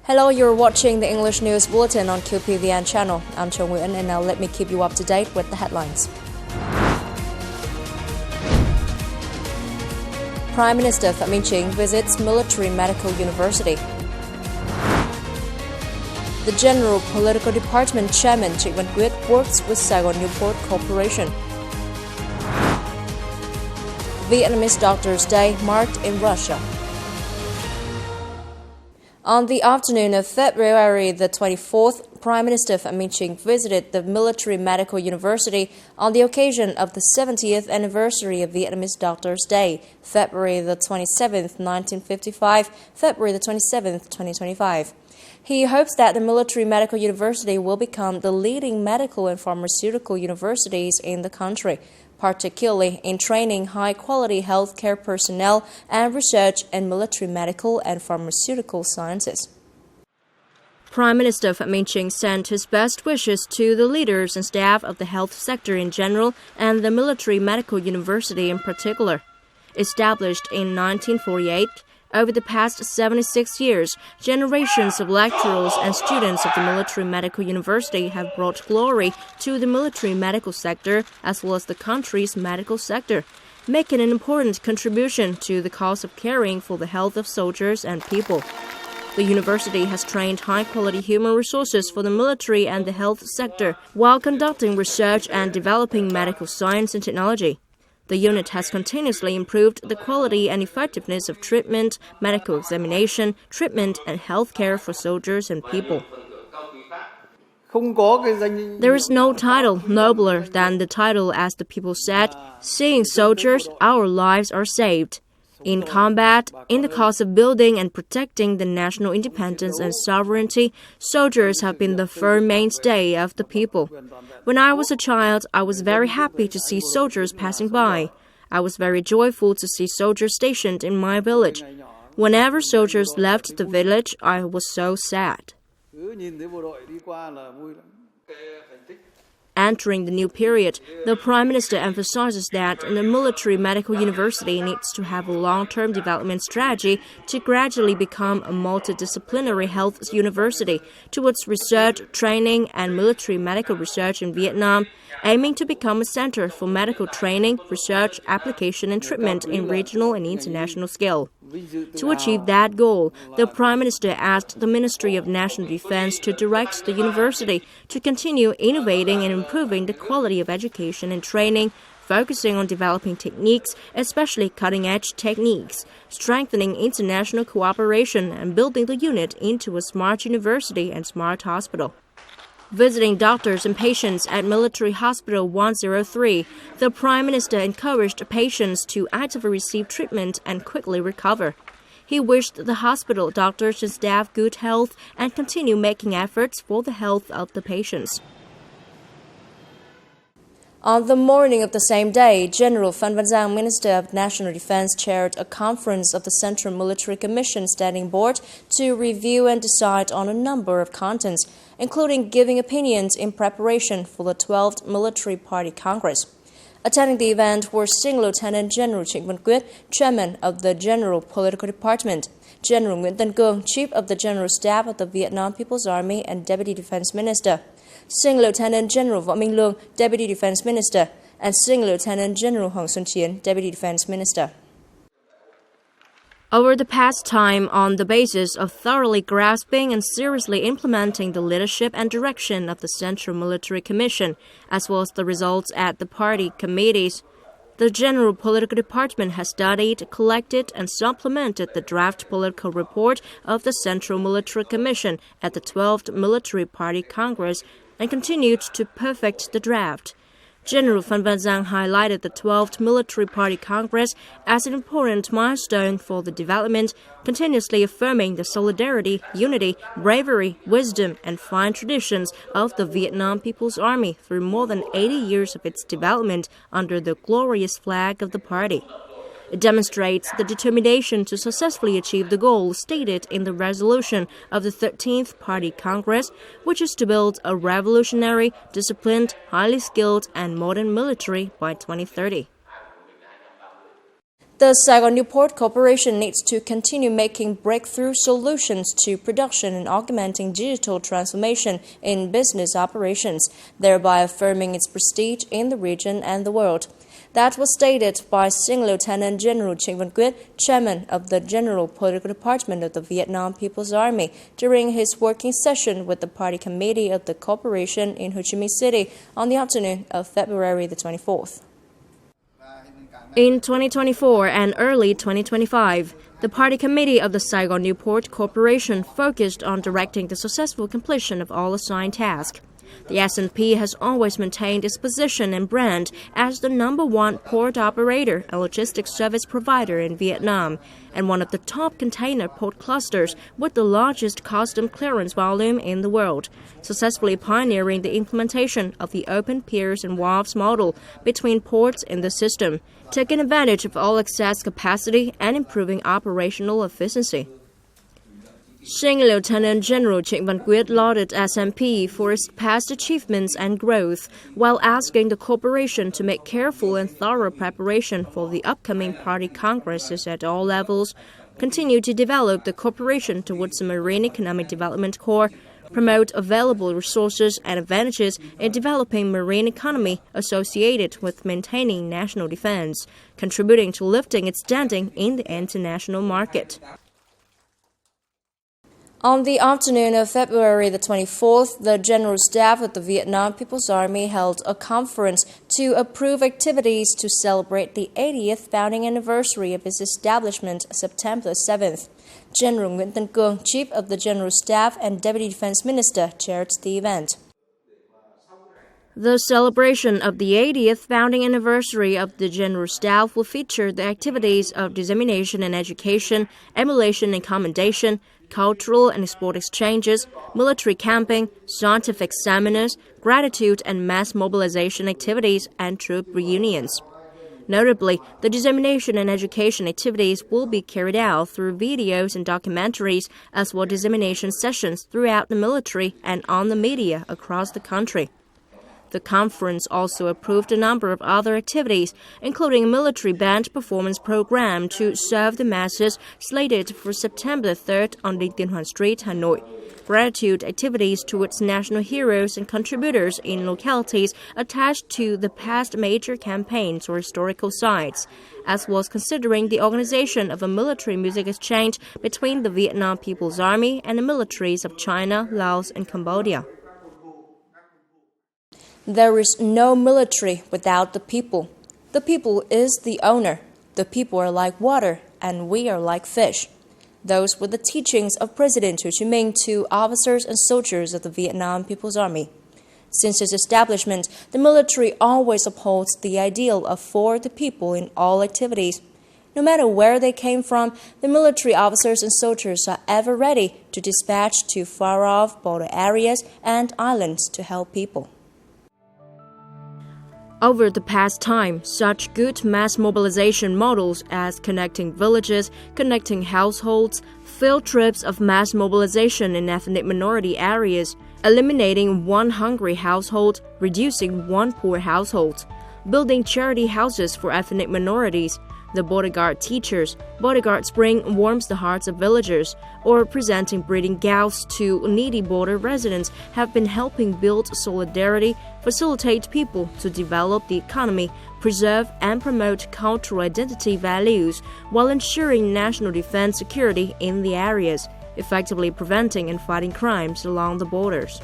Hello, you're watching the English News Bulletin on QPVN channel. I'm Nguyễn, and now let me keep you up to date with the headlines. Prime Minister Phạm Minh Chính visits Military Medical University. The General Political Department Chairman Trịnh QUYET works with SAIGON Newport Corporation. Vietnamese Doctors' Day marked in Russia. On the afternoon of February the 24th, Prime Minister Phạm Minh Chính visited the Military Medical University on the occasion of the 70th anniversary of Vietnamese Doctors' Day, February the 27th, 1955, February the 27th, 2025. He hopes that the Military Medical University will become the leading medical and pharmaceutical universities in the country, particularly in training high-quality healthcare personnel and research in military medical and pharmaceutical sciences. Prime Minister Phạm Minh Chính sent his best wishes to the leaders and staff of the health sector in general and the Military Medical University in particular. Established in 1948, over the past 76 years, generations of lecturers and students of the Military Medical University have brought glory to the military medical sector as well as the country's medical sector, making an important contribution to the cause of caring for the health of soldiers and people. The university has trained high-quality human resources for the military and the health sector while conducting research and developing medical science and technology. The unit has continuously improved the quality and effectiveness of treatment, medical examination, treatment, and health care for soldiers and people. There is no title nobler than the title, as the people said, "Seeing soldiers, our lives are saved." In combat, in the cause of building and protecting the national independence and sovereignty, soldiers have been the firm mainstay of the people. When I was a child, I was very happy to see soldiers passing by. I was very joyful to see soldiers stationed in my village. Whenever soldiers left the village, I was so sad. Entering the new period, the Prime Minister emphasizes that the Military Medical University needs to have a long-term development strategy to gradually become a multidisciplinary health university towards research, training, and military medical research in Vietnam, aiming to become a center for medical training, research, application, and treatment in regional and international scale. To achieve that goal, the Prime Minister asked the Ministry of National Defense to direct the university to continue innovating and improving the quality of education and training, focusing on developing techniques, especially cutting-edge techniques, strengthening international cooperation, and building the unit into a smart university and smart hospital. Visiting doctors and patients at Military Hospital 103, the Prime Minister encouraged patients to actively receive treatment and quickly recover. He wished the hospital doctors and staff good health and continue making efforts for the health of the patients. On the morning of the same day, General Phan Văn Giang, Minister of National Defense, chaired a conference of the Central Military Commission Standing Board to review and decide on a number of contents, including giving opinions in preparation for the 12th Military Party Congress. Attending the event were Sing Lieutenant General Trịnh QUYET, Chairman of the General Political Department, General Nguyễn Tân Cương, Chief of the General Staff of the Vietnam People's Army and Deputy Defense Minister, Sing Lieutenant General Võ Minh Lương, Deputy Defense Minister, and Sing Lieutenant General Hoàng Xuân Chiến, Deputy Defense Minister. Over the past time, on the basis of thoroughly grasping and seriously implementing the leadership and direction of the Central Military Commission, as well as the results at the party committees, the General Political Department has studied, collected, and supplemented the draft political report of the Central Military Commission at the 12th Military Party Congress and continued to perfect the draft. General Phan Văn Giang highlighted the 12th Military Party Congress as an important milestone for the development, continuously affirming the solidarity, unity, bravery, wisdom, and fine traditions of the Vietnam People's Army through more than 80 years of its development under the glorious flag of the party. It demonstrates the determination to successfully achieve the goal stated in the resolution of the 13th Party Congress, which is to build a revolutionary, disciplined, highly skilled, and modern military by 2030. The Saigon-Newport Corporation needs to continue making breakthrough solutions to production and augmenting digital transformation in business operations, thereby affirming its prestige in the region and the world. That was stated by CHINH Lieutenant General QUYET, chairman of the General Political Department of the Vietnam People's Army, during his working session with the Party Committee of the Corporation in Ho Chi Minh City on the afternoon of February the 24th. In 2024 and early 2025, the Party Committee of the Saigon-Newport Corporation focused on directing the successful completion of all assigned tasks. The S&P has always maintained its position and brand as the #1 port operator and logistics service provider in Vietnam, and one of the top container port clusters with the largest custom clearance volume in the world, successfully pioneering the implementation of the open piers and wharves model between ports in the system, taking advantage of all access capacity and improving operational efficiency. CHINH Lieutenant General QUYET lauded S&P for its past achievements and growth, while asking the corporation to make careful and thorough preparation for the upcoming party congresses at all levels, continue to develop the corporation towards a marine economic development core, promote available resources and advantages in developing marine economy associated with maintaining national defense, contributing to lifting its standing in the international market. On the afternoon of February the 24th, the General Staff of the Vietnam People's Army held a conference to approve activities to celebrate the 80th founding anniversary of its establishment, September 7th. General Nguyễn Tân Cương, Chief of the General Staff and Deputy Defense Minister, chaired the event. The celebration of the 80th founding anniversary of the General Staff will feature the activities of dissemination and education, emulation and commendation, cultural and sport exchanges, military camping, scientific seminars, gratitude and mass mobilization activities, and troop reunions. Notably, the dissemination and education activities will be carried out through videos and documentaries, as well as dissemination sessions throughout the military and on the media across the country. The conference also approved a number of other activities, including a military band performance program to serve the masses slated for September 3rd on Đinh Tiên Hoàng Street, Hanoi, gratitude activities towards national heroes and contributors in localities attached to the past major campaigns or historical sites, as well as considering the organization of a military music exchange between the Vietnam People's Army and the militaries of China, Laos, and Cambodia. There is no military without the people. The people is the owner. The people are like water, and we are like fish. Those were the teachings of President Ho Chi Minh to officers and soldiers of the Vietnam People's Army. Since its establishment, the military always upholds the ideal of for the people in all activities. No matter where they came from, the military officers and soldiers are ever ready to dispatch to far-off border areas and islands to help people. Over the past time, such good mass mobilization models as connecting villages, connecting households, field trips of mass mobilization in ethnic minority areas, eliminating one hungry household, reducing one poor household, building charity houses for ethnic minorities, the bodyguard teachers, bodyguard spring warms the hearts of villagers, or presenting breeding gowns to needy border residents have been helping build solidarity, facilitate people to develop the economy, preserve and promote cultural identity values, while ensuring national defense security in the areas, effectively preventing and fighting crimes along the borders.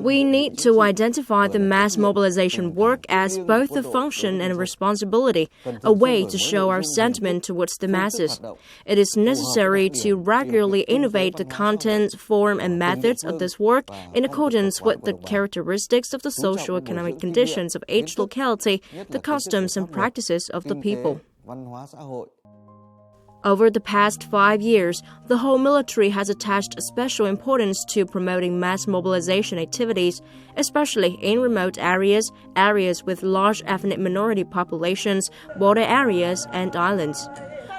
We need to identify the mass mobilization work as both a function and a responsibility, a way to show our sentiment towards the masses. It is necessary to regularly innovate the content, form, and methods of this work in accordance with the characteristics of the socio-economic conditions of each locality, the customs and practices of the people. Over the past 5 years, the whole military has attached special importance to promoting mass mobilization activities, especially in remote areas, areas with large ethnic minority populations, border areas, and islands.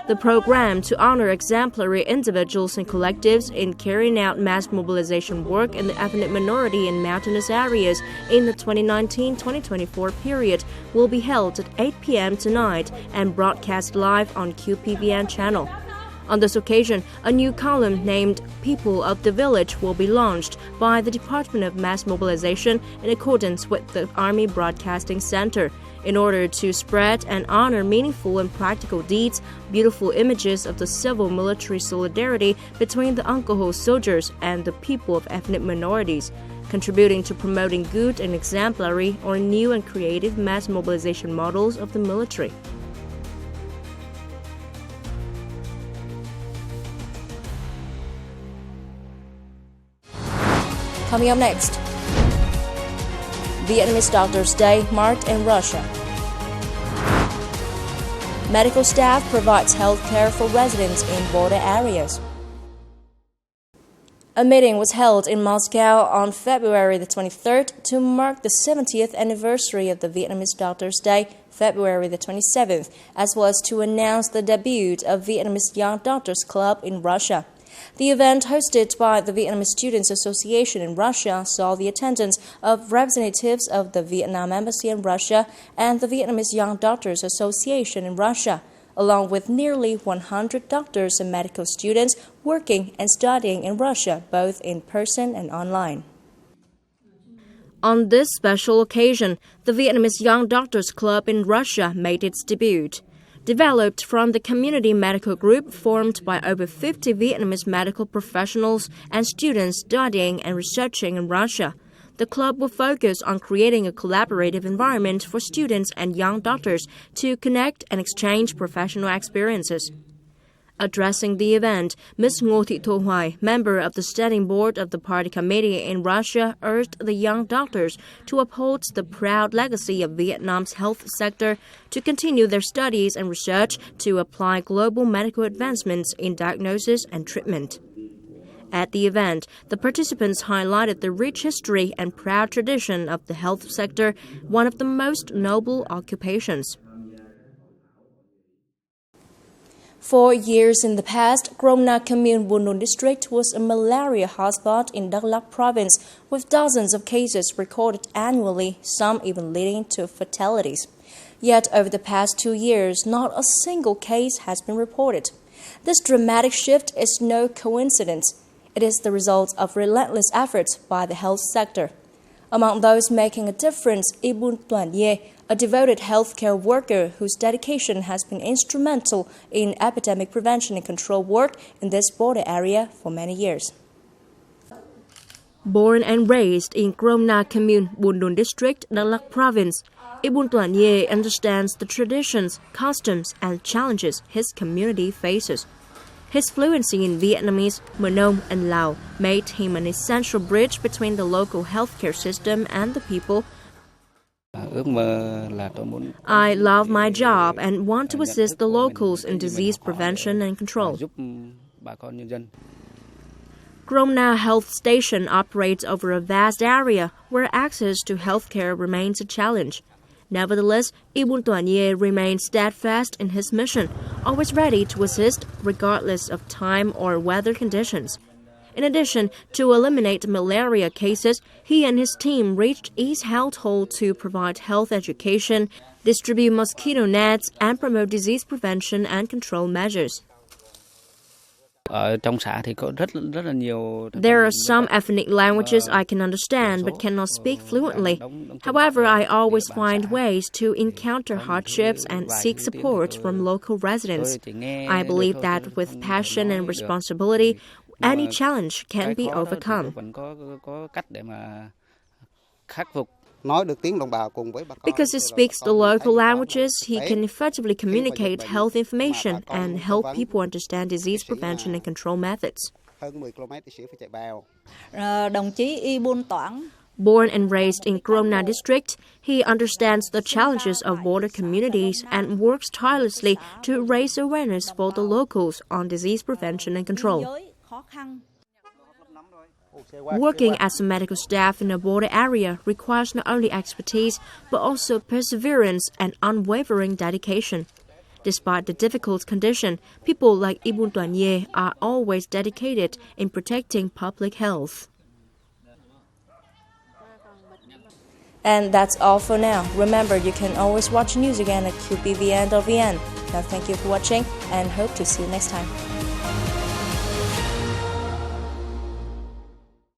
the program to honor exemplary individuals and collectives in carrying out mass mobilization work in the ethnic minority in mountainous areas in the 2019-2024 period will be held at 8 p.m. tonight and broadcast live on QPVN channel. On this occasion, a new column named People of the Village will be launched by the Department of Mass Mobilization in accordance with the Army Broadcasting Center, in order to spread and honor meaningful and practical deeds, beautiful images of the civil-military solidarity between the alcohol soldiers and the people of ethnic minorities, contributing to promoting good and exemplary or new and creative mass mobilization models of the military. Coming up next, Vietnamese Doctors' Day marked in Russia. Medical staff provides health care for residents in border areas. A meeting was held in Moscow on February the 23rd to mark the 70th anniversary of the Vietnamese Doctors' Day, February the 27th, as well as to announce the debut of Vietnamese Young Doctors Club in Russia. The event, hosted by the Vietnamese Students Association in Russia, saw the attendance of representatives of the Vietnamese in Russia and the Vietnamese Young Doctors Association in Russia, along with nearly 100 doctors and medical students working and studying in Russia, both in person and online. On this special occasion, the Vietnamese Young Doctors Club in Russia made its debut. Developed from the community medical group formed by over 50 Vietnamese medical professionals and students studying and researching in Russia, the club will focus on creating a collaborative environment for students and young doctors to connect and exchange professional experiences. Addressing the event, Ms. Ngô Thị Thu Hoài, member of the standing board of the party committee in Russia, urged the young doctors to uphold the proud legacy of Vietnam's health sector, to continue their studies and research to apply global medical advancements in diagnosis and treatment. At the event, the participants highlighted the rich history and proud tradition of the health sector, one of the most noble occupations. For years in the past, Krông Na Commune, Buôn Đôn District was a malaria hotspot in Đắk Lắk province, with dozens of cases recorded annually, some even leading to fatalities. Yet, over the past 2 years, not a single case has been reported. This dramatic shift is no coincidence. It is the result of relentless efforts by the health sector. Among those making a difference, Ibun Tuanye, a devoted healthcare worker whose dedication has been instrumental in epidemic prevention and control work in this border area for many years. Born and raised in Krông Na Commune, Buôn Đôn District, Đắk Lắk Province, Ibun Tuanye understands the traditions, customs, and challenges his community faces. His fluency in Vietnamese, Mờ and Lao made him an essential bridge between the local healthcare system and the people. I love my job and want to assist the locals in disease prevention and control. Krông Na Health Station operates over a vast area where access to healthcare remains a challenge. Nevertheless, Ibun Tuanye remains steadfast in his mission, always ready to assist regardless of time or weather conditions. In addition, to eliminate malaria cases, he and his team reached each household to provide health education, distribute mosquito nets, and promote disease prevention and control measures. There are some ethnic languages I can understand but cannot speak fluently. However, I always find ways to encounter hardships and seek support from local residents. I believe that with passion and responsibility, any challenge can be overcome. Because he speaks the local languages, he can effectively communicate health information and help people understand disease prevention and control methods. Born and raised in Krông Na district, he understands the challenges of border communities and works tirelessly to raise awareness for the locals on disease prevention and control. Working as a medical staff in a border area requires not only expertise, but also perseverance and unwavering dedication. Despite the difficult condition, people like Ibun Tuanye are always dedicated in protecting public health. And that's all for now. Remember, you can always watch news again at QPVN.vn. Now, thank you for watching and hope to see you next time.